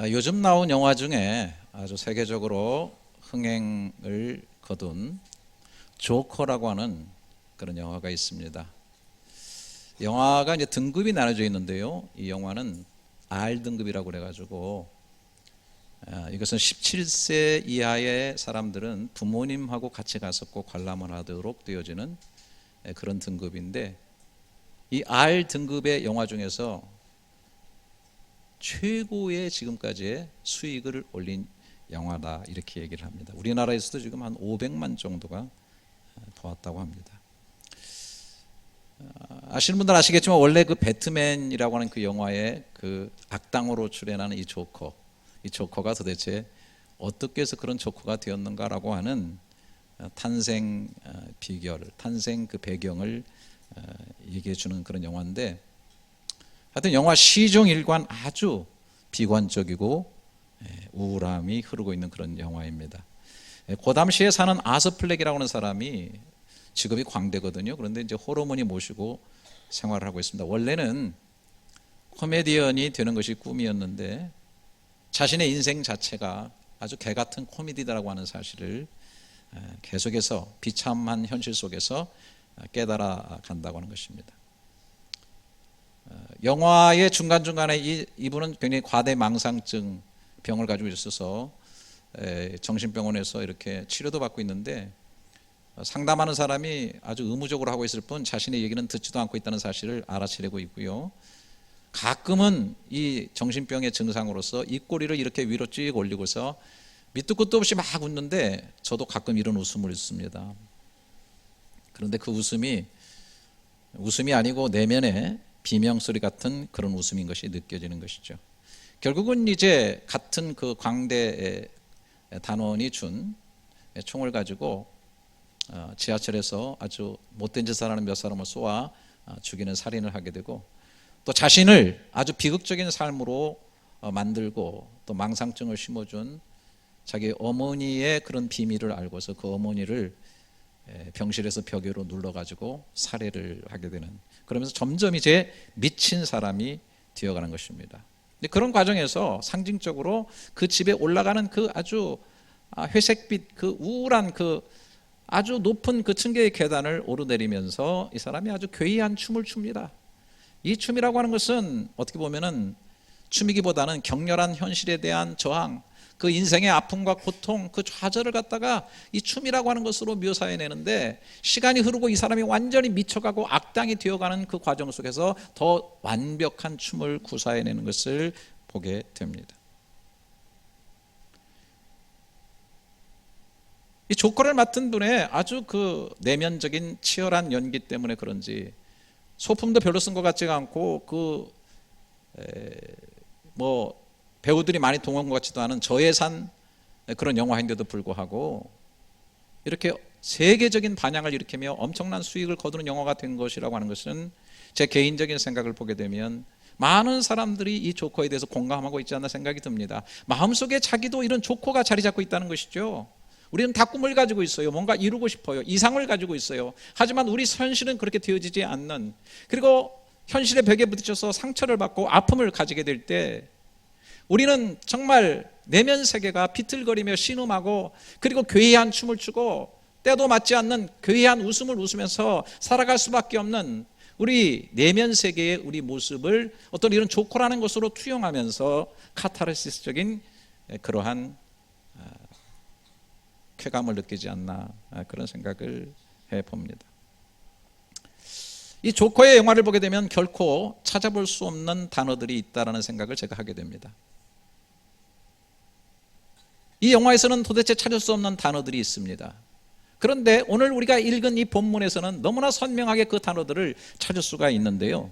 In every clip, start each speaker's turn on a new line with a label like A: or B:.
A: 요즘 나온 영화 중에 아주 세계적으로 흥행을 거둔 조커라고 하는 그런 영화가 있습니다. 영화가 이제 등급이 나눠져 있는데요. 이 영화는 R등급이라고 그래가지고 이것은 17세 이하의 사람들은 부모님하고 같이 가서 꼭 관람을 하도록 되어지는 그런 등급인데, 이 R등급의 영화 중에서 최고의 지금까지의 수익을 올린 영화다, 이렇게 얘기를 합니다. 우리나라에서도 지금 한 500만 정도가 보았다고 합니다. 아시는 분들 아시겠지만 원래 그 배트맨이라고 하는 그 영화의 그 악당으로 출연하는 이 조커가 도대체 어떻게 해서 그런 조커가 되었는가라고 하는 탄생 비결, 탄생 그 배경을 얘기해 주는 그런 영화인데, 하여튼 영화 시종일관 아주 비관적이고 우울함이 흐르고 있는 그런 영화입니다. 그 당시에 사는 아서 플렉이라고 하는 사람이 직업이 광대거든요. 그런데 이제 호르몬이 모시고 생활을 하고 있습니다. 원래는 코미디언이 되는 것이 꿈이었는데 자신의 인생 자체가 아주 개 같은 코미디다라고 하는 사실을 계속해서 비참한 현실 속에서 깨달아 간다고 하는 것입니다. 영화의 중간중간에 이분은 굉장히 과대망상증 병을 가지고 있어서 정신병원에서 이렇게 치료도 받고 있는데, 상담하는 사람이 아주 의무적으로 하고 있을 뿐 자신의 얘기는 듣지도 않고 있다는 사실을 알아채려고 있고요. 가끔은 이 정신병의 증상으로서 입꼬리를 이렇게 위로 쭉 올리고서 밑도 끝도 없이 막 웃는데, 저도 가끔 이런 웃음을 웃습니다. 그런데 그 웃음이 아니고 내면에 비명소리 같은 그런 웃음인 것이 느껴지는 것이죠. 결국은 이제 같은 그 광대 단원이 준 총을 가지고 지하철에서 아주 못된 짓을 하는 몇 사람을 쏘아 죽이는 살인을 하게 되고, 또 자신을 아주 비극적인 삶으로 만들고 또 망상증을 심어준 자기 어머니의 그런 비밀을 알고서 그 어머니를 병실에서 벽으로 눌러가지고 살해를 하게 되는, 그러면서 점점 이제 미친 사람이 되어가는 것입니다. 그런 과정에서 상징적으로 그 집에 올라가는 그 아주 회색빛 그 우울한 그 아주 높은 그 층계의 계단을 오르내리면서 이 사람이 아주 괴이한 춤을 춥니다. 이 춤이라고 하는 것은 어떻게 보면은 춤이기보다는 격렬한 현실에 대한 저항, 그 인생의 아픔과 고통, 그 좌절을 갖다가 이 춤이라고 하는 것으로 묘사해내는데, 시간이 흐르고 이 사람이 완전히 미쳐가고 악당이 되어가는 그 과정 속에서 더 완벽한 춤을 구사해내는 것을 보게 됩니다. 이 조커를 맡은 분의 아주 그 내면적인 치열한 연기 때문에 그런지 소품도 별로 쓴 것 같지가 않고, 배우들이 많이 동원 것 같지도 않은 저예산 그런 영화인데도 불구하고 이렇게 세계적인 반향을 일으키며 엄청난 수익을 거두는 영화가 된 것이라고 하는 것은, 제 개인적인 생각을 보게 되면 많은 사람들이 이 조커에 대해서 공감하고 있지 않나 생각이 듭니다. 마음속에 자기도 이런 조커가 자리 잡고 있다는 것이죠. 우리는 다 꿈을 가지고 있어요. 뭔가 이루고 싶어요. 이상을 가지고 있어요. 하지만 우리 현실은 그렇게 되어지지 않는, 그리고 현실의 벽에 부딪혀서 상처를 받고 아픔을 가지게 될 때 우리는 정말 내면 세계가 비틀거리며 신음하고, 그리고 괴이한 춤을 추고 때도 맞지 않는 괴이한 웃음을 웃으면서 살아갈 수밖에 없는 우리 내면 세계의 우리 모습을 어떤 이런 조커라는 것으로 투영하면서 카타르시스적인 그러한 쾌감을 느끼지 않나, 그런 생각을 해봅니다. 이 조커의 영화를 보게 되면 결코 찾아볼 수 없는 단어들이 있다는 생각을 제가 하게 됩니다. 이 영화에서는 도대체 찾을 수 없는 단어들이 있습니다. 그런데 오늘 우리가 읽은 이 본문에서는 너무나 선명하게 그 단어들을 찾을 수가 있는데요.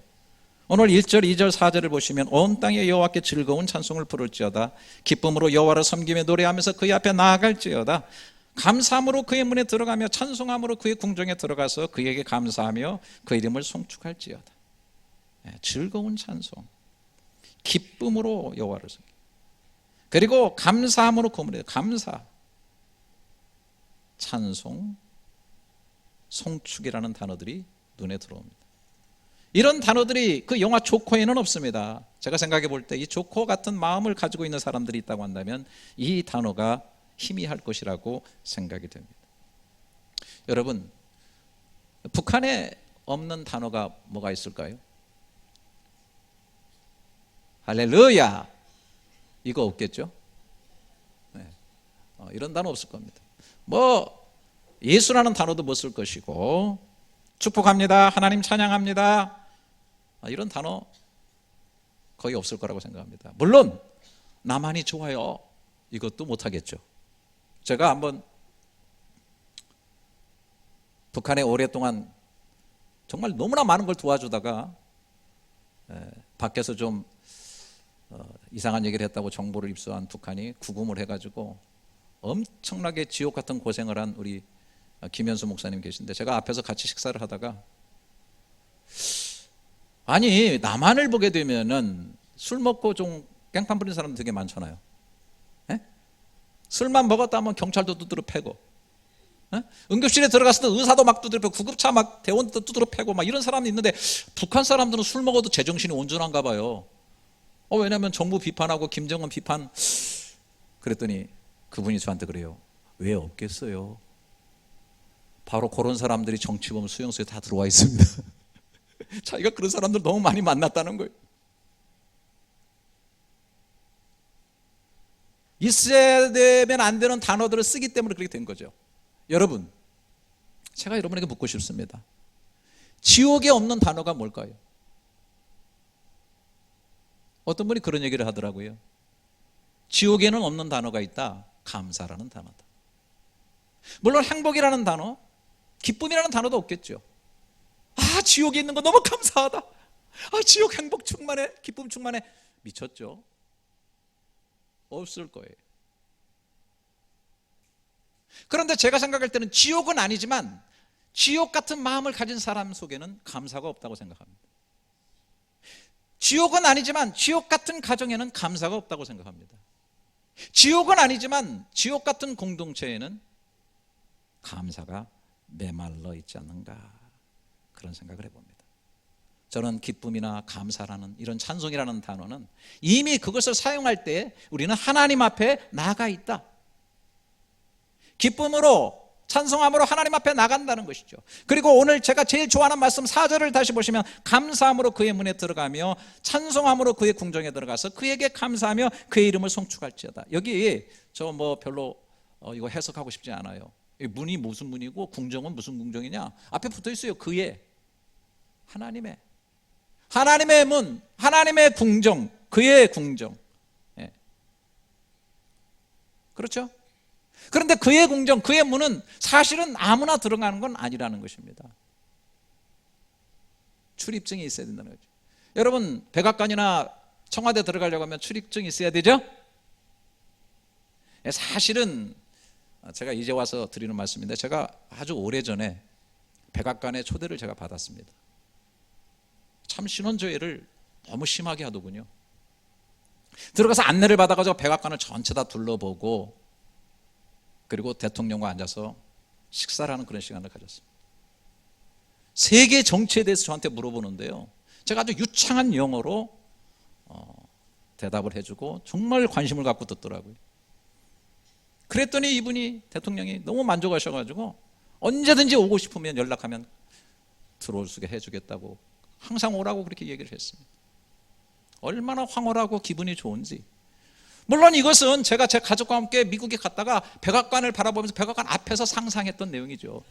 A: 오늘 1절, 2절, 4절을 보시면 온 땅에 여호와께 즐거운 찬송을 부를지어다, 기쁨으로 여호와를 섬기며 노래하면서 그의 앞에 나아갈지어다, 감사함으로 그의 문에 들어가며 찬송함으로 그의 궁정에 들어가서 그에게 감사하며 그의 이름을 송축할지어다. 즐거운 찬송, 기쁨으로 여호와를 섬기, 그리고 감사함으로 그 문에 감사, 찬송, 송축이라는 단어들이 눈에 들어옵니다. 이런 단어들이 그 영화 조커에는 없습니다. 제가 생각해 볼 때 이 조커 같은 마음을 가지고 있는 사람들이 있다고 한다면 이 단어가 희미할 것이라고 생각이 됩니다. 여러분, 북한에 없는 단어가 뭐가 있을까요? 할렐루야, 이거 없겠죠? 네. 이런 단어 없을 겁니다. 뭐 예수라는 단어도 못 쓸 것이고, 축복합니다, 하나님 찬양합니다, 이런 단어 거의 없을 거라고 생각합니다. 물론 나만이 좋아요, 이것도 못하겠죠. 제가 한번 북한에 오랫동안 정말 너무나 많은 걸 도와주다가 밖에서 좀 이상한 얘기를 했다고 정보를 입수한 북한이 구금을 해가지고 엄청나게 지옥 같은 고생을 한 우리 김현수 목사님 계신데, 제가 앞에서 같이 식사를 하다가 아니 남한을 보게 되면은 술 먹고 좀 깽판 부리는 사람 되게 많잖아요. 에? 술만 먹었다 하면 경찰도 두드려 패고, 응급실에 들어갔을 때 의사도 막 두드려 패고, 구급차 막 대원도 두드려 패고 막 이런 사람이 있는데, 북한 사람들은 술 먹어도 제정신이 온전한가 봐요. 왜냐하면 정부 비판하고 김정은 비판. 그랬더니 그분이 저한테 그래요. 왜 없겠어요? 바로 그런 사람들이 정치범 수용소에 다 들어와 있습니다. 자기가 그런 사람들 너무 많이 만났다는 거예요. 있어야 되면 안 되는 단어들을 쓰기 때문에 그렇게 된 거죠. 여러분, 제가 여러분에게 묻고 싶습니다. 지옥에 없는 단어가 뭘까요? 어떤 분이 그런 얘기를 하더라고요. 지옥에는 없는 단어가 있다. 감사라는 단어다. 물론 행복이라는 단어, 기쁨이라는 단어도 없겠죠. 지옥에 있는 거 너무 감사하다. 지옥 행복 충만해, 기쁨 충만해. 미쳤죠? 없을 거예요. 그런데 제가 생각할 때는 지옥은 아니지만 지옥 같은 마음을 가진 사람 속에는 감사가 없다고 생각합니다. 지옥은 아니지만 지옥 같은 가정에는 감사가 없다고 생각합니다. 지옥은 아니지만 지옥 같은 공동체에는 감사가 메말라 있지 않는가, 그런 생각을 해봅니다. 저는 기쁨이나 감사라는 이런 찬송이라는 단어는 이미 그것을 사용할 때 우리는 하나님 앞에 나가 있다, 기쁨으로 찬송함으로 하나님 앞에 나간다는 것이죠. 그리고 오늘 제가 제일 좋아하는 말씀 4절을 다시 보시면, 감사함으로 그의 문에 들어가며 찬송함으로 그의 궁정에 들어가서 그에게 감사하며 그의 이름을 송축할지어다. 여기 저 뭐 별로 이거 해석하고 싶지 않아요. 문이 무슨 문이고 궁정은 무슨 궁정이냐, 앞에 붙어 있어요. 그의, 하나님의 문, 하나님의 궁정, 그의 궁정. 그렇죠? 그런데 그의 궁정, 그의 문은 사실은 아무나 들어가는 건 아니라는 것입니다. 출입증이 있어야 된다는 거죠. 여러분, 백악관이나 청와대 들어가려고 하면 출입증이 있어야 되죠? 사실은 제가 이제 와서 드리는 말씀인데, 제가 아주 오래전에 백악관의 초대를 제가 받았습니다. 참 신원조회를 너무 심하게 하더군요. 들어가서 안내를 받아가지고 백악관을 전체 다 둘러보고, 그리고 대통령과 앉아서 식사를 하는 그런 시간을 가졌습니다. 세계 정치에 대해서 저한테 물어보는데요, 제가 아주 유창한 영어로 대답을 해주고 정말 관심을 갖고 듣더라고요. 그랬더니 이분이, 대통령이 너무 만족하셔가지고 언제든지 오고 싶으면 연락하면 들어올 수 있게 해주겠다고 항상 오라고 그렇게 얘기를 했습니다. 얼마나 황홀하고 기분이 좋은지. 물론 이것은 제가 제 가족과 함께 미국에 갔다가 백악관을 바라보면서 백악관 앞에서 상상했던 내용이죠.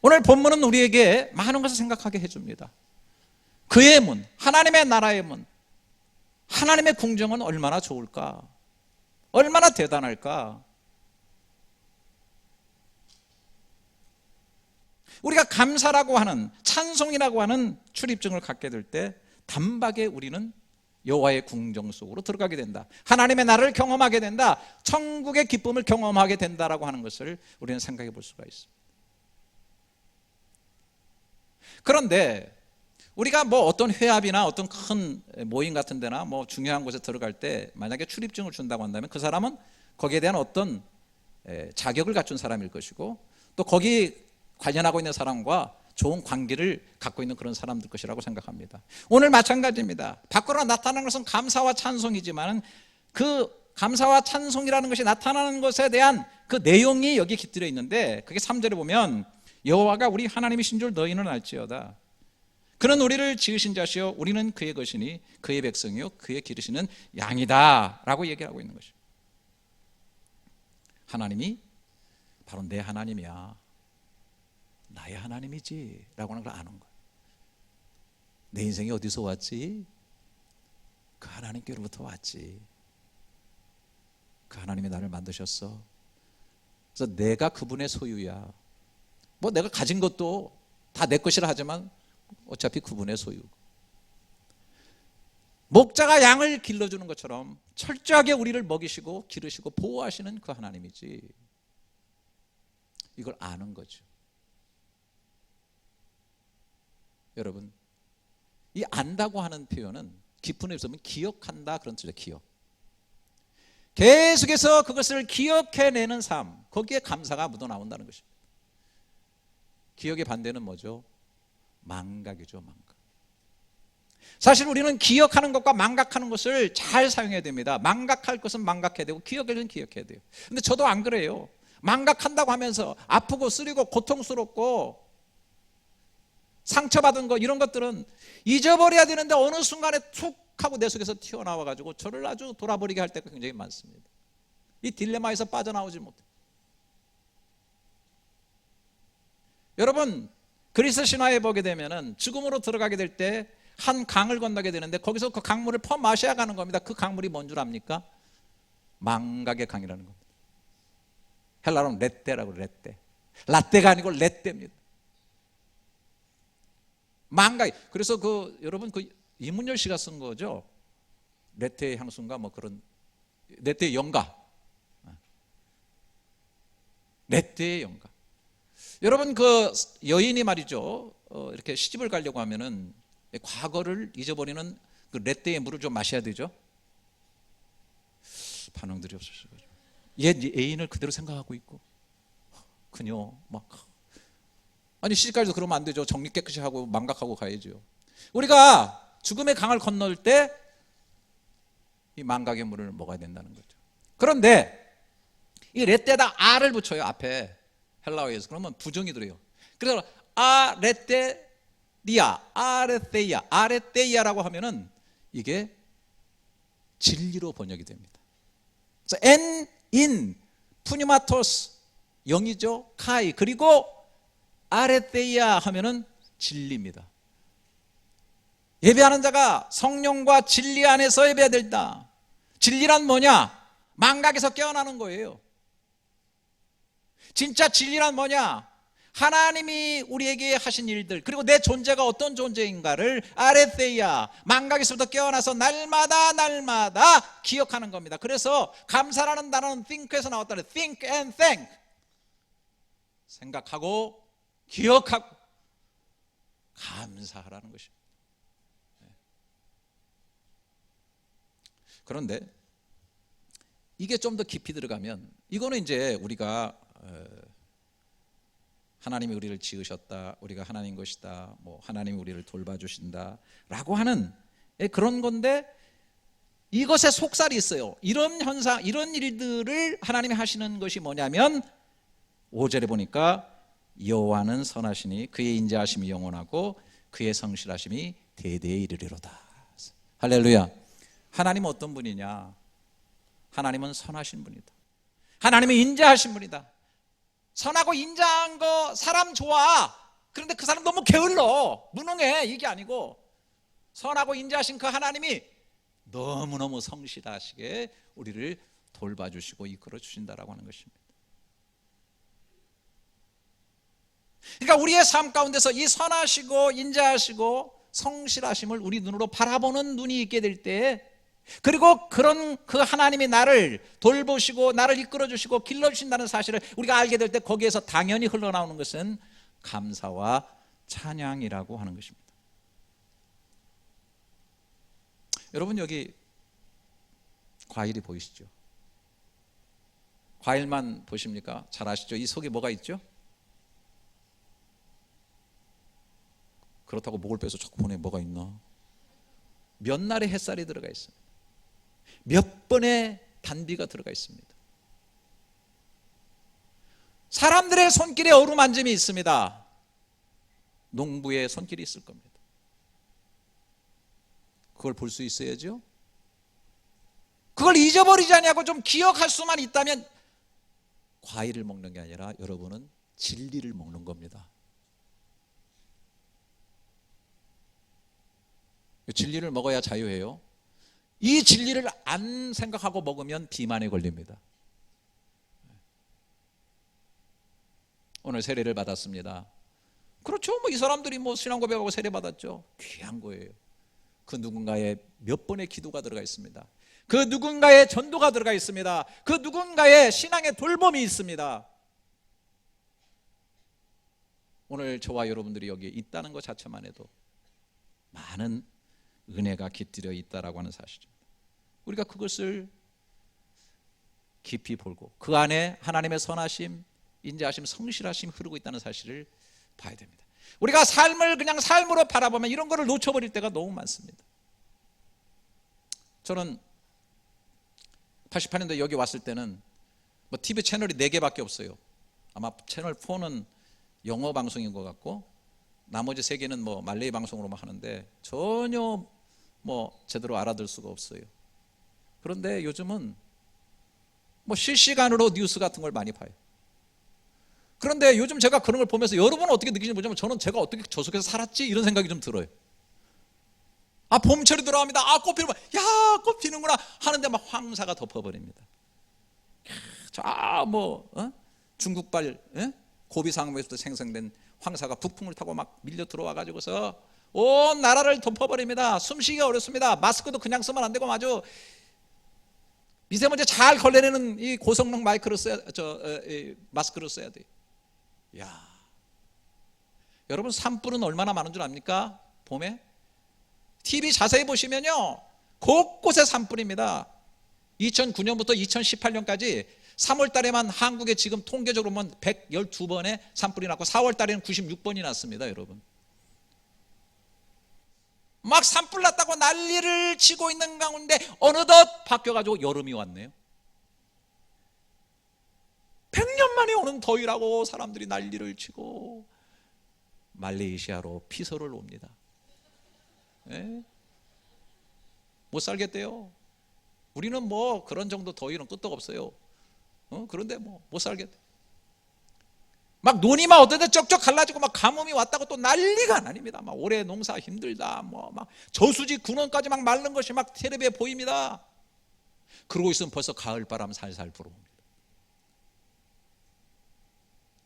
A: 오늘 본문은 우리에게 많은 것을 생각하게 해줍니다. 그의 문, 하나님의 나라의 문, 하나님의 궁정은 얼마나 좋을까, 얼마나 대단할까. 우리가 감사라고 하는, 찬송이라고 하는 출입증을 갖게 될 때 단박에 우리는 여호와의 궁정 속으로 들어가게 된다, 하나님의 나라를 경험하게 된다, 천국의 기쁨을 경험하게 된다라고 하는 것을 우리는 생각해 볼 수가 있습니다. 그런데 우리가 뭐 어떤 회합이나 어떤 큰 모임 같은 데나 뭐 중요한 곳에 들어갈 때 만약에 출입증을 준다고 한다면 그 사람은 거기에 대한 어떤 자격을 갖춘 사람일 것이고, 또 거기 관련하고 있는 사람과 좋은 관계를 갖고 있는 그런 사람들 것이라고 생각합니다. 오늘 마찬가지입니다. 밖으로 나타나는 것은 감사와 찬송이지만 그 감사와 찬송이라는 것이 나타나는 것에 대한 그 내용이 여기 깃들여 있는데, 그게 3절에 보면 여호와가 우리 하나님이신 줄 너희는 알지어다. 그는 우리를 지으신 자시요 우리는 그의 것이니 그의 백성이요 그의 기르시는 양이다 라고 얘기하고 있는 것이죠. 하나님이 바로 내 하나님이야, 나의 하나님이지 라고 하는 걸 아는 거예요. 내 인생이 어디서 왔지? 그 하나님께로부터 왔지. 그 하나님이 나를 만드셨어. 그래서 내가 그분의 소유야. 뭐 내가 가진 것도 다 내 것이라 하지만 어차피 그분의 소유. 목자가 양을 길러주는 것처럼 철저하게 우리를 먹이시고 기르시고 보호하시는 그 하나님이지. 이걸 아는 거죠. 여러분, 이 안다고 하는 표현은 깊은 의미에서 보면 기억한다 그런 뜻이죠. 기억. 계속해서 그것을 기억해내는 삶, 거기에 감사가 묻어나온다는 것입니다. 기억의 반대는 뭐죠? 망각이죠. 망각. 사실 우리는 기억하는 것과 망각하는 것을 잘 사용해야 됩니다. 망각할 것은 망각해야 되고 기억할 것은 기억해야 돼요. 근데 저도 안 그래요. 망각한다고 하면서 아프고 쓰리고 고통스럽고 상처받은 거, 이런 것들은 잊어버려야 되는데 어느 순간에 툭 하고 내 속에서 튀어나와 가지고 저를 아주 돌아버리게 할 때가 굉장히 많습니다. 이 딜레마에서 빠져나오지 못해요. 여러분, 그리스도 신화에 보게 되면은 죽음으로 들어가게 될 때 한 강을 건너게 되는데 거기서 그 강물을 퍼 마셔야 가는 겁니다. 그 강물이 뭔 줄 압니까? 망각의 강이라는 겁니다. 헬라어는 레떼라고. 레떼. 라떼가 아니고 레떼입니다. 망각. 그래서 그 여러분 그 이문열 씨가 쓴 거죠. 레떼의 향수인가 뭐 그런, 레떼의 영가. 레떼의 영가. 여러분 그 여인이 말이죠, 이렇게 시집을 가려고 하면은 과거를 잊어버리는 그 레떼의 물을 좀 마셔야 되죠. 반응들이 없으셔. 옛 애인을 그대로 생각하고 있고, 그녀 막, 아니 시집까지도 그러면 안 되죠. 정리 깨끗이 하고 망각하고 가야죠. 우리가 죽음의 강을 건널 때 이 망각의 물을 먹어야 된다는 거죠. 그런데 이 레떼에다 아를 붙여요, 앞에. 헬라어에서. 그러면 부정이 들어요. 그래서 아레테리아, 아레테이아, 아레테이아라고 하면은 이게 진리로 번역이 됩니다. 그래서 엔, 인, 푸니마토스, 영이죠. 카이, 그리고 아레테이아 하면은 진리입니다. 예배하는 자가 성령과 진리 안에서 예배해야 된다. 진리란 뭐냐? 망각에서 깨어나는 거예요. 진짜 진리란 뭐냐? 하나님이 우리에게 하신 일들, 그리고 내 존재가 어떤 존재인가를 아레테이아, 망각에서부터 깨어나서 날마다 기억하는 겁니다. 그래서 감사라는 단어는 think에서 나왔다는, think and thank. 생각하고 기억하고 감사하라는 것입니다. 그런데 이게 좀 더 깊이 들어가면, 이거는 이제 우리가 하나님이 우리를 지으셨다, 우리가 하나님 것이다, 뭐 하나님이 우리를 돌봐주신다 라고 하는 그런 건데, 이것에 속살이 있어요. 이런 현상, 이런 일들을 하나님이 하시는 것이 뭐냐면 5절에 보니까 여호와는 선하시니 그의 인자하심이 영원하고 그의 성실하심이 대대에 이르리로다. 할렐루야. 하나님은 어떤 분이냐? 하나님은 선하신 분이다. 하나님은 인자하신 분이다. 선하고 인자한 거 사람 좋아. 그런데 그 사람 너무 게을러, 무능해, 이게 아니고 선하고 인자하신 그 하나님이 너무너무 성실하시게 우리를 돌봐주시고 이끌어 주신다라고 하는 것입니다. 그러니까 우리의 삶 가운데서 이 선하시고 인자하시고 성실하심을 우리 눈으로 바라보는 눈이 있게 될 때, 그리고 그런 그 하나님이 나를 돌보시고 나를 이끌어 주시고 길러 주신다는 사실을 우리가 알게 될 때, 거기에서 당연히 흘러나오는 것은 감사와 찬양이라고 하는 것입니다. 여러분, 여기 과일이 보이시죠? 과일만 보십니까? 잘 아시죠? 이 속에 뭐가 있죠? 그렇다고 목을 빼서 자꾸 보내 뭐가 있나? 몇 날의 햇살이 들어가 있습니다. 몇 번의 단비가 들어가 있습니다. 사람들의 손길에 어루만짐이 있습니다. 농부의 손길이 있을 겁니다. 그걸 볼 수 있어야죠. 그걸 잊어버리지 않냐고 좀 기억할 수만 있다면 과일을 먹는 게 아니라 여러분은 진리를 먹는 겁니다. 진리를 먹어야 자유해요. 이 진리를 안 생각하고 먹으면 비만에 걸립니다. 오늘 세례를 받았습니다. 그렇죠. 이 사람들이 신앙 고백하고 세례 받았죠. 귀한 거예요. 그 누군가의 몇 번의 기도가 들어가 있습니다. 그 누군가의 전도가 들어가 있습니다. 그 누군가의 신앙의 돌봄이 있습니다. 오늘 저와 여러분들이 여기에 있다는 것 자체만 해도 많은 은혜가 깃들여 있다라고 하는 사실입니다. 우리가 그것을 깊이 보고 그 안에 하나님의 선하심, 인자하심, 성실하심 흐르고 있다는 사실을 봐야 됩니다. 우리가 삶을 그냥 삶으로 바라보면 이런 거를 놓쳐버릴 때가 너무 많습니다. 저는 88년도에 여기 왔을 때는 TV 채널이 4개밖에 없어요. 아마 채널 4는 영어 방송인 것 같고 나머지 3개는 말레이 방송으로만 하는데 전혀 제대로 알아들 수가 없어요. 그런데 요즘은 실시간으로 뉴스 같은 걸 많이 봐요. 그런데 요즘 제가 그런 걸 보면서 여러분은 어떻게 느끼는지 모르지만 저는 제가 어떻게 저 속에서 살았지? 이런 생각이 좀 들어요. 봄철이 들어갑니다. 꽃 피는 꽃 피는구나 하는데 막 황사가 덮어버립니다. 중국발 고비상무에서 생성된 황사가 북풍을 타고 막 밀려 들어와 가지고서 온 나라를 덮어버립니다. 숨쉬기가 어렵습니다. 마스크도 그냥 쓰면 안 되고 아주 미세먼지 잘 걸러내는 이 고성능 마스크를 써야 돼요. 여러분 산불은 얼마나 많은 줄 압니까? 봄에 TV 자세히 보시면요 곳곳에 산불입니다. 2009년부터 2018년까지 3월 달에만 한국에 지금 통계적으로 보면 112번의 산불이 났고 4월 달에는 96번이 났습니다. 여러분 막 산불 났다고 난리를 치고 있는 가운데 어느덧 바뀌어가지고 여름이 왔네요. 100년 만에 오는 더위라고 사람들이 난리를 치고 말레이시아로 피서를 옵니다. 못 살겠대요. 우리는 그런 정도 더위는 끄떡 없어요. 그런데 못 살겠대. 막 눈이 막 어떤 데 쩍쩍 갈라지고 막 가뭄이 왔다고 또 난리가 아닙니다. 막 올해 농사 힘들다. 막 저수지 근원까지 막 마른 것이 막 텔레비에 보입니다. 그러고 있으면 벌써 가을 바람 살살 불어옵니다.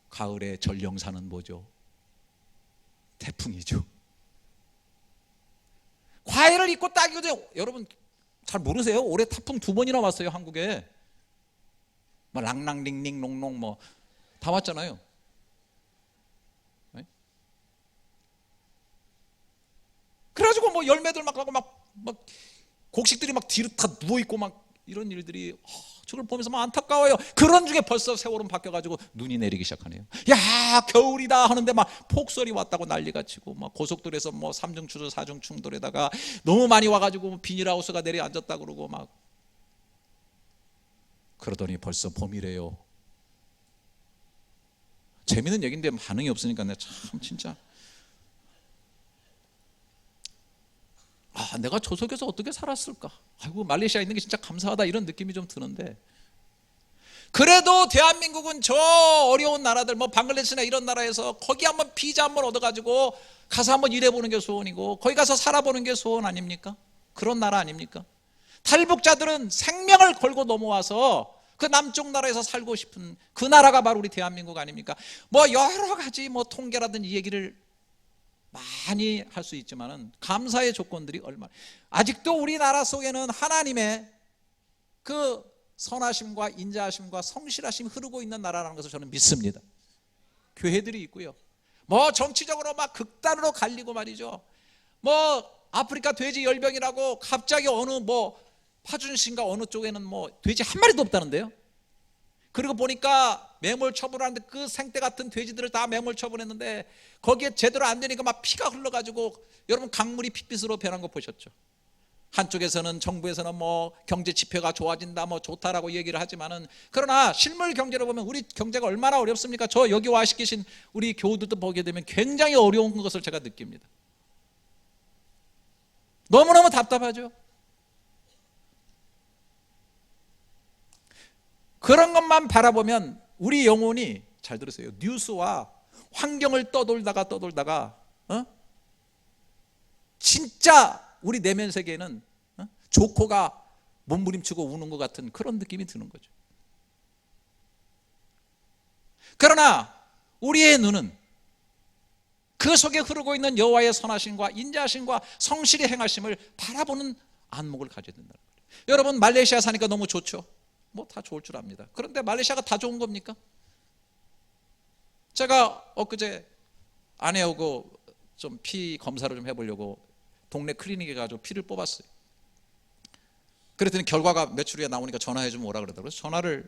A: 가을의 전령사는 뭐죠? 태풍이죠. 과일을 입고 따기도 여러분 잘 모르세요? 올해 태풍 2번이나 왔어요. 한국에 랑랑링링 롱롱 다 왔잖아요. 그래가지고 열매들 막 하고 막 곡식들이 막 뒤로 다 누워있고 막 이런 일들이 저걸 보면서 막 안타까워요. 그런 중에 벌써 세월은 바뀌어가지고 눈이 내리기 시작하네요. 겨울이다 하는데 막 폭설이 왔다고 난리가 치고 막 고속도로에서 3중 추돌 4중 충돌에다가 너무 많이 와가지고 비닐하우스가 내려앉았다 그러고 막 그러더니 벌써 봄이래요. 재밌는 얘기인데 반응이 없으니까 내가 참 진짜 내가 저 속에서 어떻게 살았을까? 아이고 말레이시아에 있는 게 진짜 감사하다 이런 느낌이 좀 드는데 그래도 대한민국은 저 어려운 나라들 방글라데시나 이런 나라에서 거기 한번 비자 한번 얻어가지고 가서 한번 일해보는 게 소원이고 거기 가서 살아보는 게 소원 아닙니까? 그런 나라 아닙니까? 탈북자들은 생명을 걸고 넘어와서 그 남쪽 나라에서 살고 싶은 그 나라가 바로 우리 대한민국 아닙니까? 여러 가지 통계라든지 얘기를 많이 할 수 있지만은 감사의 조건들이 얼마나 아직도 우리나라 속에는 하나님의 그 선하심과 인자하심과 성실하심이 흐르고 있는 나라라는 것을 저는 믿습니다. 교회들이 있고요. 정치적으로 막 극단으로 갈리고 말이죠. 아프리카 돼지 열병이라고 갑자기 어느 파준신가 어느 쪽에는 돼지 한 마리도 없다는데요. 그리고 보니까 매몰 처분하는데 그 생떼 같은 돼지들을 다 매몰 처분했는데 거기에 제대로 안 되니까 막 피가 흘러가지고, 여러분 강물이 핏빛으로 변한 거 보셨죠? 한쪽에서는 정부에서는 뭐 경제 지표가 좋아진다, 뭐 좋다라고 얘기를 하지만은, 그러나 실물 경제로 보면 우리 경제가 얼마나 어렵습니까? 저 여기 와 계신 우리 교우들도 보게 되면 굉장히 어려운 것을 제가 느낍니다. 너무너무 답답하죠. 그런 것만 바라보면 우리 영혼이, 잘 들으세요, 뉴스와 환경을 떠돌다가 진짜 우리 내면 세계에는 조커가 몸부림치고 우는 것 같은 그런 느낌이 드는 거죠. 그러나 우리의 눈은 그 속에 흐르고 있는 여호와의 선하심과 인자하심과 성실히 행하심을 바라보는 안목을 가져야 된다는 거예요. 여러분, 말레이시아 사니까 너무 좋죠? 뭐 다 좋을 줄 압니다. 그런데 말레이시아가 다 좋은 겁니까? 제가 엊그제 아내하고 좀 피 검사를 좀 해보려고 동네 클리닉에 가서 피를 뽑았어요. 그랬더니 결과가 며칠 후에 나오니까 전화해 주면 오라 그러더라고요. 전화를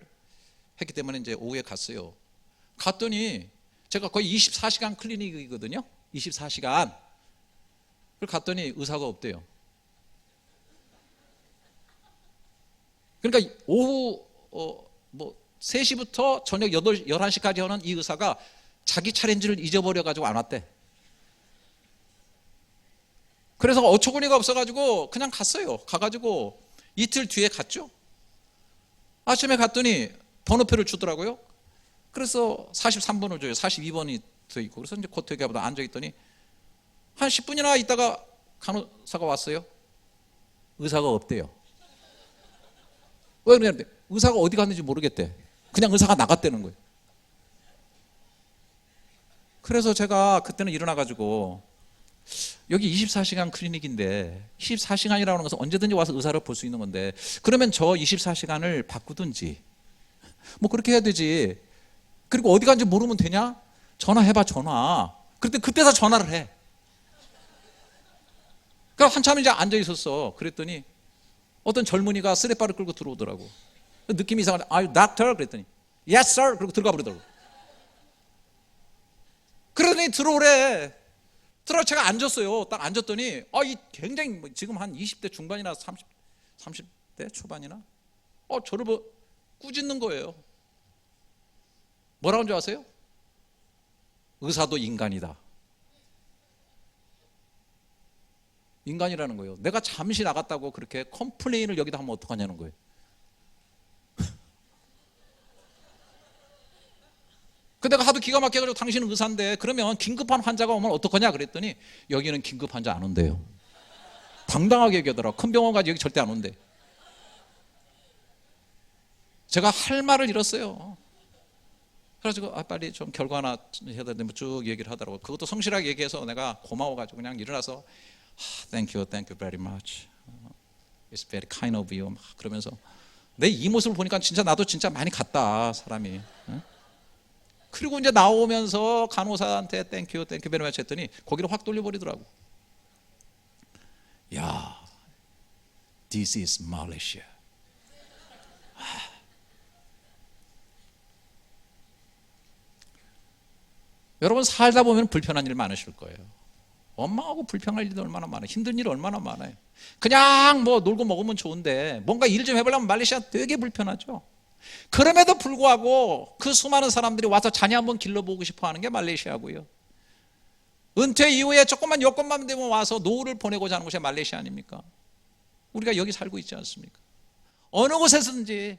A: 했기 때문에 이제 오후에 갔어요. 갔더니 제가 거의 24시간 클리닉이거든요. 24시간. 그걸 갔더니 의사가 없대요. 그러니까 오후 뭐 3시부터 저녁 11시까지 하는 이 의사가 자기 차례인 줄 잊어버려가지고 안 왔대. 그래서 어처구니가 없어가지고 그냥 갔어요. 가가지고 이틀 뒤에 갔죠. 아침에 갔더니 번호표를 주더라고요. 그래서 43번을 줘요. 42번이 더 있고. 그래서 이제 코트에 가보다 앉아있더니 한 10분이나 있다가 간호사가 왔어요. 의사가 없대요. 왜 그러냐는데 의사가 어디 갔는지 모르겠대. 그냥 의사가 나갔다는 거예요. 그래서 제가 그때는 일어나가지고, 여기 24시간 클리닉인데 24시간이라는 것은 언제든지 와서 의사를 볼 수 있는 건데, 그러면 저 24시간을 바꾸든지 뭐 그렇게 해야 되지. 그리고 어디 간지 모르면 되냐? 전화해봐, 전화. 그때서 전화를 해. 그러니까 한참 이제 앉아 있었어. 그랬더니 어떤 젊은이가 쓰레빠를 끌고 들어오더라고. 느낌이 이상하다. Are you doctor? 그랬더니 Yes sir. 그리고 들어가 버리더라고. 그러더니 들어오래. 제가 앉았어요. 딱 앉았더니 이 굉장히 지금 한 20대 중반이나 30대 초반이나 저를 꾸짖는 거예요. 뭐라고 한 줄 아세요? 의사도 인간이다. 인간이라는 거예요. 내가 잠시 나갔다고 그렇게 컴플레인을 여기다 하면 어떡하냐는 거예요. 그 내가 하도 기가 막혀가지고 당신은 의사인데 그러면 긴급한 환자가 오면 어떡하냐 그랬더니 여기는 긴급 환자 안 온대요. 당당하게 얘기하더라고. 큰 병원 가지 여기 절대 안 온대. 제가 할 말을 잃었어요. 그래가지고 빨리 좀 결과나 해야 되는데 쭉 얘기를 하더라고. 그것도 성실하게 얘기해서 내가 고마워가지고 그냥 일어나서 Thank you very much. It's very kind of you. 막 그러면서 내 이 모습을 보니까 진짜 나도 진짜 많이 갔다 사람이. 그리고 이제 나오면서 간호사한테 Thank you very much 했더니 거기를 확 돌려버리더라고. 야, This is Malaysia. 여러분 살다 보면 불편한 일 많으실 거예요. 엄마하고 불평할 일도 얼마나 많아요. 힘든 일 얼마나 많아요. 그냥 뭐 놀고 먹으면 좋은데 뭔가 일 좀 해보려면 말레이시아 되게 불편하죠. 그럼에도 불구하고 그 수많은 사람들이 와서 자녀 한번 길러보고 싶어 하는 게 말레이시아고요. 은퇴 이후에 조금만 여건만 되면 와서 노후를 보내고자 하는 곳이 말레이시아 아닙니까? 우리가 여기 살고 있지 않습니까? 어느 곳에서든지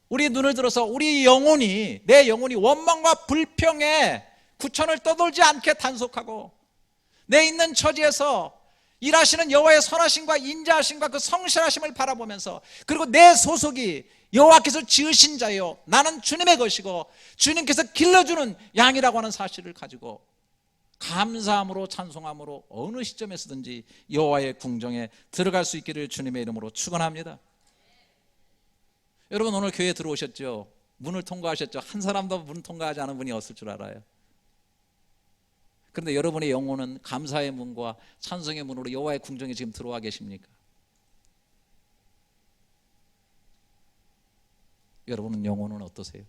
A: 우리 눈을 들어서 우리 영혼이, 내 영혼이 원망과 불평에 구천을 떠돌지 않게 단속하고 내 있는 처지에서 일하시는 여호와의 선하심과 인자하심과 그 성실하심을 바라보면서, 그리고 내 소속이 여호와께서 지으신 자요 나는 주님의 것이고 주님께서 길러주는 양이라고 하는 사실을 가지고 감사함으로 찬송함으로 어느 시점에서든지 여호와의 궁정에 들어갈 수 있기를 주님의 이름으로 축원합니다. 여러분 오늘 교회에 들어오셨죠? 문을 통과하셨죠? 한 사람도 문 통과하지 않은 분이 없을 줄 알아요. 그런데 여러분의 영혼은 감사의 문과 찬송의 문으로 여호와의 궁정에 지금 들어와 계십니까? 여러분은 영혼은 어떠세요?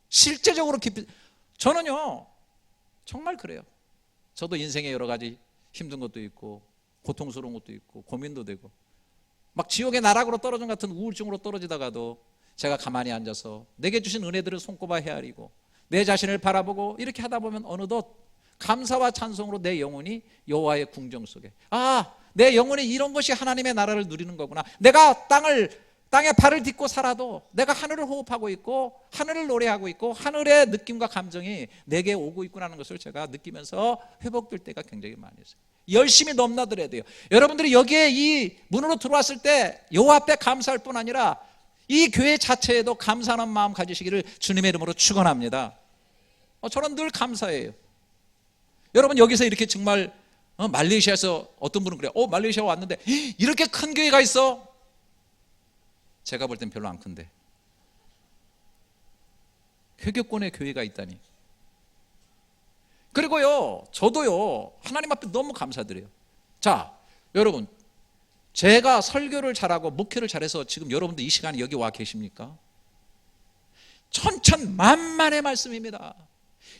A: 실제적으로 깊이, 저는요 정말 그래요. 저도 인생에 여러 가지 힘든 것도 있고 고통스러운 것도 있고 고민도 되고 막 지옥의 나락으로 떨어진 같은 우울증으로 떨어지다가도 제가 가만히 앉아서 내게 주신 은혜들을 손꼽아 헤아리고 내 자신을 바라보고 이렇게 하다 보면 어느덧 감사와 찬송으로 내 영혼이 여호와의 궁정 속에, 아, 내 영혼이 이런 것이 하나님의 나라를 누리는 거구나. 내가 땅에 발을 딛고 살아도 내가 하늘을 호흡하고 있고 하늘을 노래하고 있고 하늘의 느낌과 감정이 내게 오고 있구나 하는 것을 제가 느끼면서 회복될 때가 굉장히 많이 있어요. 열심히 넘나들어야 돼요. 여러분들이 여기에 이 문으로 들어왔을 때 여호와 앞에 감사할 뿐 아니라 이 교회 자체에도 감사하는 마음 가지시기를 주님의 이름으로 축원합니다. 저는 늘 감사해요. 여러분 여기서 이렇게 정말 말레이시아에서 어떤 분은 그래요. 말레이시아 왔는데 이렇게 큰 교회가 있어? 제가 볼 땐 별로 안 큰데 회교권의 교회가 있다니. 그리고요 저도요 하나님 앞에 너무 감사드려요. 자 여러분, 제가 설교를 잘하고 목회를 잘해서 지금 여러분들 이 시간에 여기 와 계십니까? 천천만만의 말씀입니다.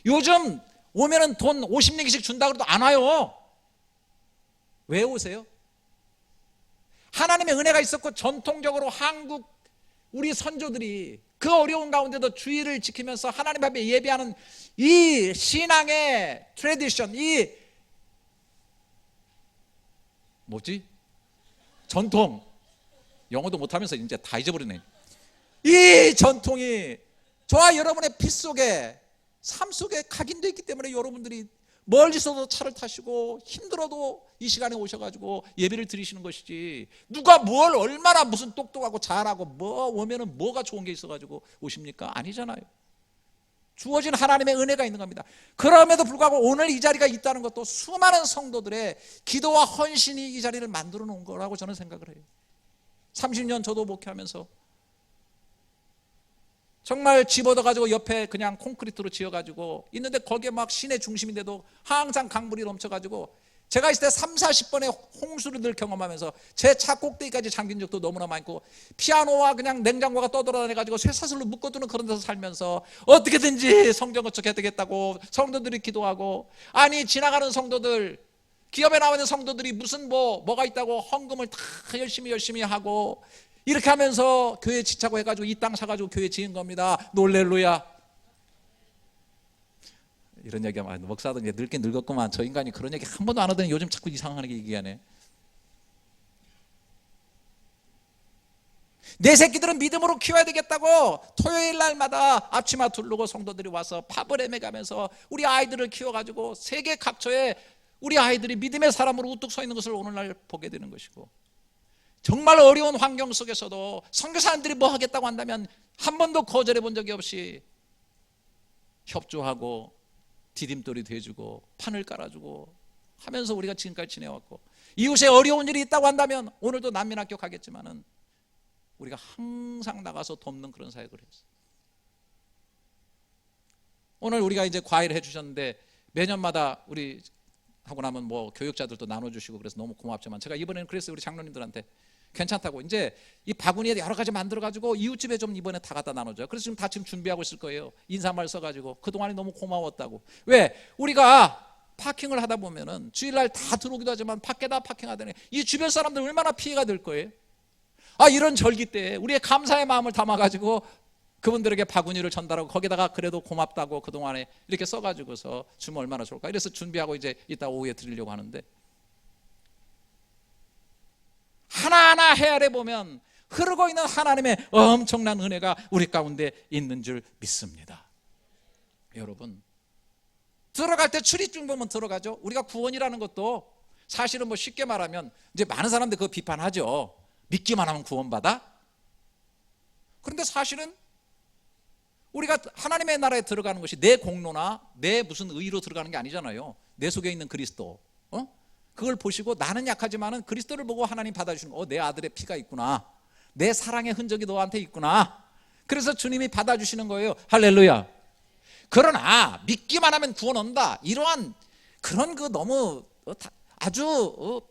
A: 요즘 오면은 돈 50링기씩 준다 그래도 안 와요. 왜 오세요? 하나님의 은혜가 있었고 전통적으로 한국 우리 선조들이 그 어려운 가운데도 주의를 지키면서 하나님 앞에 예배하는 이 신앙의 트래디션, 이 뭐지? 전통. 영어도 못하면서 이제 다 잊어버리네. 이 전통이 저와 여러분의 피 속에, 삶 속에 각인되어 있기 때문에 여러분들이 멀리서도 차를 타시고 힘들어도 이 시간에 오셔가지고 예배를 드리시는 것이지, 누가 뭘 얼마나 무슨 똑똑하고 잘하고 뭐 오면은 뭐가 좋은 게 있어가지고 오십니까? 아니잖아요. 주어진 하나님의 은혜가 있는 겁니다. 그럼에도 불구하고 오늘 이 자리가 있다는 것도 수많은 성도들의 기도와 헌신이 이 자리를 만들어 놓은 거라고 저는 생각을 해요. 30년 저도 목회하면서 정말 집 얻어가지고 옆에 그냥 콘크리트로 지어가지고 있는데 거기에 막 시내 중심인데도 항상 강물이 넘쳐가지고 제가 있을 때 30-40번의 홍수를 늘 경험하면서 제 차 꼭대기까지 잠긴 적도 너무나 많고, 피아노와 그냥 냉장고가 떠돌아다녀가지고 쇠사슬로 묶어두는 그런 데서 살면서 어떻게든지 성전 건축해야 되겠다고 성도들이 기도하고, 아니 지나가는 성도들, 기업에 나와 있는 성도들이 무슨 뭐가 있다고 헌금을 다 열심히 하고 이렇게 하면서 교회 지차고 해가지고 이 땅 사가지고 교회 지은 겁니다. 놀렐루야. 이런 얘기하면 목사도 이제 늙긴 늙었구만, 저 인간이 그런 얘기 한 번도 안 하더니 요즘 자꾸 이상하게 얘기하네. 내 새끼들은 믿음으로 키워야 되겠다고 토요일 날마다 앞치마 두르고 성도들이 와서 팝을 헤매가면서 우리 아이들을 키워가지고 세계 각처에 우리 아이들이 믿음의 사람으로 우뚝 서 있는 것을 오늘날 보게 되는 것이고, 정말 어려운 환경 속에서도 선교사님들이 뭐 하겠다고 한다면 한 번도 거절해 본 적이 없이 협조하고 디딤돌이 돼주고 판을 깔아주고 하면서 우리가 지금까지 지내왔고, 이웃에 어려운 일이 있다고 한다면 오늘도 난민학교 가겠지만은 우리가 항상 나가서 돕는 그런 사역을 했어요. 오늘 우리가 이제 과외를 해주셨는데 매년마다 우리 하고 나면 뭐 교육자들도 나눠주시고 그래서 너무 고맙지만, 제가 이번에는 그랬어요. 우리 장로님들한테 괜찮다고 이제 이 바구니에 여러 가지 만들어가지고 이웃집에 좀 이번에 다 갖다 나눠줘요. 그래서 지금 다 준비하고 있을 거예요. 인사말 써가지고 그동안에 너무 고마웠다고. 왜? 우리가 파킹을 하다 보면은 주일날 다 들어오기도 하지만 밖에다 파킹하더니 이 주변 사람들 얼마나 피해가 될 거예요. 이런 절기 때 우리의 감사의 마음을 담아가지고 그분들에게 바구니를 전달하고 거기다가 그래도 고맙다고 그동안에 이렇게 써가지고서 주면 얼마나 좋을까. 이래서 준비하고 이제 이따 오후에 드리려고 하는데, 하나하나 헤아려 보면 흐르고 있는 하나님의 엄청난 은혜가 우리 가운데 있는 줄 믿습니다. 여러분, 들어갈 때 출입증 보면 들어가죠. 우리가 구원이라는 것도 사실은 뭐 쉽게 말하면 이제 많은 사람들이 그거 비판하죠. 믿기만 하면 구원받아? 그런데 사실은 우리가 하나님의 나라에 들어가는 것이 내 공로나 내 무슨 의로 들어가는 게 아니잖아요. 내 속에 있는 그리스도, 그걸 보시고 나는 약하지만은 그리스도를 보고 하나님 받아주시는 거, 내 아들의 피가 있구나, 내 사랑의 흔적이 너한테 있구나, 그래서 주님이 받아주시는 거예요. 할렐루야. 그러나 믿기만 하면 구원 온다, 이러한 그런 그 너무 아주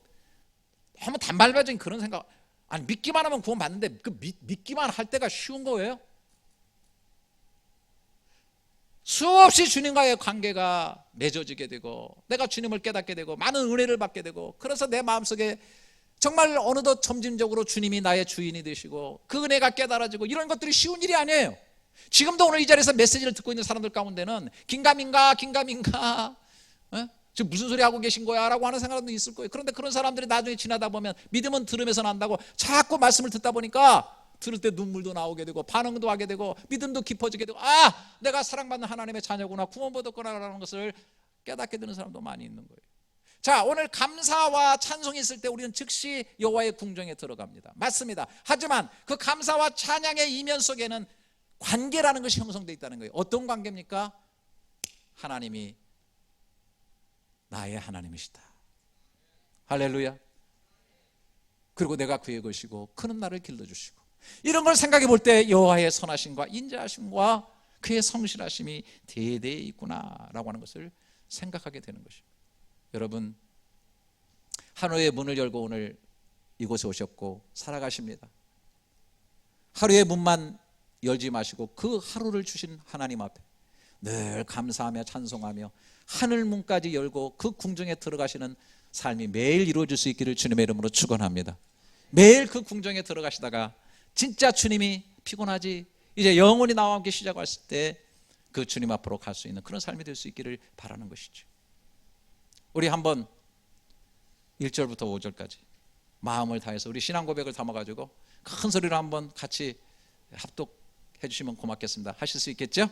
A: 너무 단발적인 그런 생각, 아니 믿기만 하면 구원 받는데 그 믿기만 할 때가 쉬운 거예요? 수없이 주님과의 관계가 맺어지게 되고 내가 주님을 깨닫게 되고 많은 은혜를 받게 되고 그래서 내 마음속에 정말 어느덧 점진적으로 주님이 나의 주인이 되시고 그 은혜가 깨달아지고 이런 것들이 쉬운 일이 아니에요. 지금도 오늘 이 자리에서 메시지를 듣고 있는 사람들 가운데는 긴가민가 지금 무슨 소리 하고 계신 거야 라고 하는 사람도 있을 거예요. 그런데 그런 사람들이 나중에 지나다 보면 믿음은 들으면서 난다고 자꾸 말씀을 듣다 보니까 들을 때 눈물도 나오게 되고 반응도 하게 되고 믿음도 깊어지게 되고 내가 사랑받는 하나님의 자녀구나 구원받았구나라는 것을 깨닫게 되는 사람도 많이 있는 거예요. 자, 오늘 감사와 찬송이 있을 때 우리는 즉시 여호와의 궁정에 들어갑니다. 맞습니다. 하지만 그 감사와 찬양의 이면 속에는 관계라는 것이 형성되어 있다는 거예요. 어떤 관계입니까? 하나님이 나의 하나님이시다. 할렐루야. 그리고 내가 그의 것이고 그는 나를 길러주시고 이런 걸 생각해 볼 때 여호와의 선하심과 인자하심과 그의 성실하심이 대대에 있구나라고 하는 것을 생각하게 되는 것입니다. 여러분, 하루의 문을 열고 오늘 이곳에 오셨고 살아가십니다. 하루의 문만 열지 마시고 그 하루를 주신 하나님 앞에 늘 감사하며 찬송하며 하늘 문까지 열고 그 궁정에 들어가시는 삶이 매일 이루어질 수 있기를 주님의 이름으로 축원합니다. 매일 그 궁정에 들어가시다가 진짜 주님이 피곤하지 이제 영원히 나와 함께 시작했을 때 그 주님 앞으로 갈 수 있는 그런 삶이 될 수 있기를 바라는 것이죠. 우리 한번 1절부터 5절까지 마음을 다해서 우리 신앙 고백을 담아가지고 큰 소리로 한번 같이 합독해 주시면 고맙겠습니다. 하실 수 있겠죠?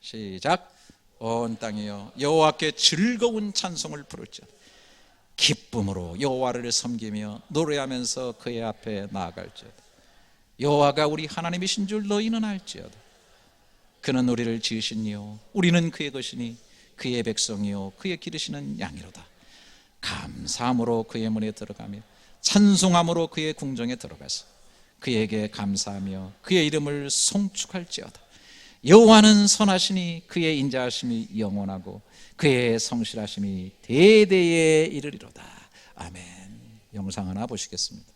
A: 시작. 온 땅이여 여호와께 즐거운 찬송을 부를지어다. 기쁨으로 여호와를 섬기며 노래하면서 그의 앞에 나아갈지어다. 여호와가 우리 하나님이신 줄 너희는 알지어다. 그는 우리를 지으신 이요 우리는 그의 것이니 그의 백성이요 그의 기르시는 양이로다. 감사함으로 그의 문에 들어가며 찬송함으로 그의 궁정에 들어가서 그에게 감사하며 그의 이름을 송축할지어다. 여호와는 선하시니 그의 인자하심이 영원하고 그의 성실하심이 대대에 이르리로다. 아멘. 영상 하나 보시겠습니다.